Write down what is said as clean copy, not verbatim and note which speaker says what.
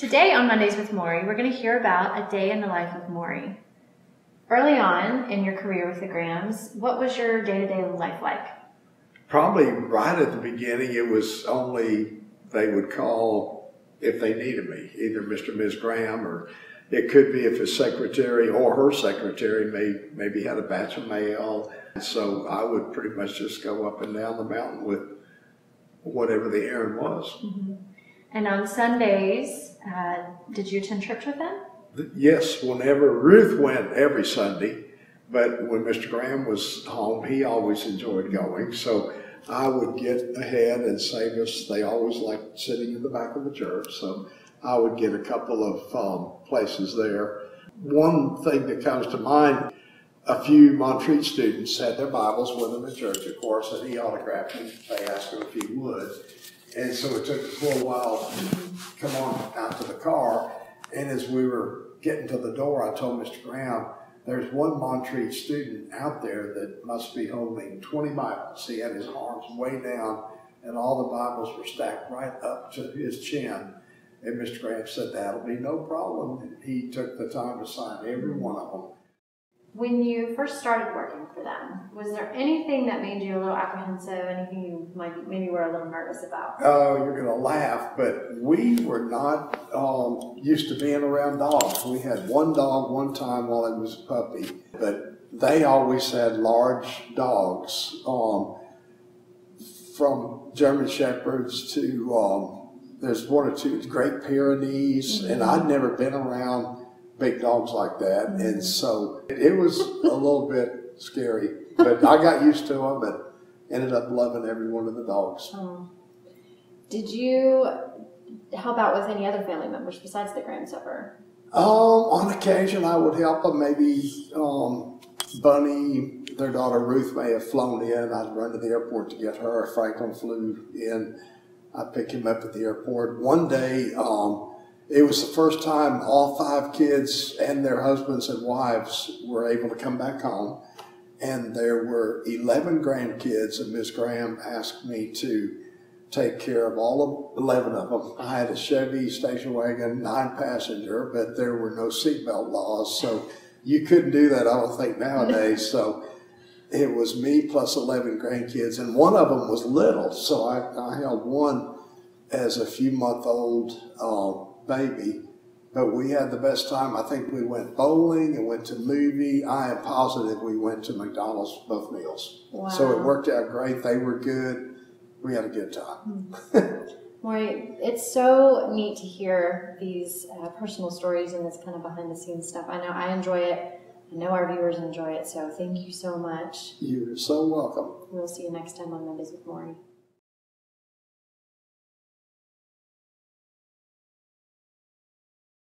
Speaker 1: Today on Mondays with Maury, we're going to hear about a day in the life of Maury. Early on in your career with the Grahams, what was your day-to-day life like?
Speaker 2: Probably right at the beginning, it was only they would call if they needed me, either Mr. and Ms. Graham, or it could be if his secretary or her secretary maybe had a batch of mail. So I would pretty much just go up and down the mountain with whatever the errand was.
Speaker 1: Mm-hmm. And on Sundays, did you attend church with them?
Speaker 2: Yes, whenever Ruth went every Sunday, but when Mr. Graham was home, he always enjoyed going. So I would get ahead and save us. They always liked sitting in the back of the church, so I would get a couple of places there. One thing that comes to mind, a few Montreat students had their Bibles with them in church, of course, and he autographed them. They asked him if he would. And so it took us a little while to come on out to the car. And as we were getting to the door, I told Mr. Graham, there's one Montreat student out there that must be holding 20 Bibles. He had his arms way down, and all the Bibles were stacked right up to his chin. And Mr. Graham said, that'll be no problem. And he took the time to sign every one of them.
Speaker 1: When you first started working for them, was there anything that made you a little apprehensive, anything you maybe were a little nervous about?
Speaker 2: Oh, you're going to laugh, but we were not used to being around dogs. We had one dog one time while he was a puppy, but they always had large dogs, from German Shepherds to, there's one or two Great Pyrenees, and I'd never been around big dogs like that, and so it was a little bit scary, but I got used to them and ended up loving every one of the dogs.
Speaker 1: Did you help out with any other family members besides the Grahams ever?
Speaker 2: On occasion I would help them. Maybe Bunny, their daughter Ruth, may have flown in. I'd run to the airport to get her. Franklin flew in. I'd pick him up at the airport. One day, it was the first time all 5 kids and their husbands and wives were able to come back home. And there were 11 grandkids, and Ms. Graham asked me to take care of all 11 of them. I had a Chevy station wagon, 9-passenger, but there were no seatbelt laws, so you couldn't do that, I don't think, nowadays. So it was me plus 11 grandkids, and one of them was little, so I held one as a few-month-old baby, but we had the best time. I think we went bowling and went to the movie. I am positive we went to McDonald's both meals.
Speaker 1: Wow.
Speaker 2: So it worked out great. They were good. We had a good time.
Speaker 1: Maury, it's so neat to hear these personal stories and this kind of behind the scenes stuff. I know I enjoy it. I know our viewers enjoy it. So thank you so much.
Speaker 2: You're so welcome.
Speaker 1: We'll see you next time on Mondays with Maury.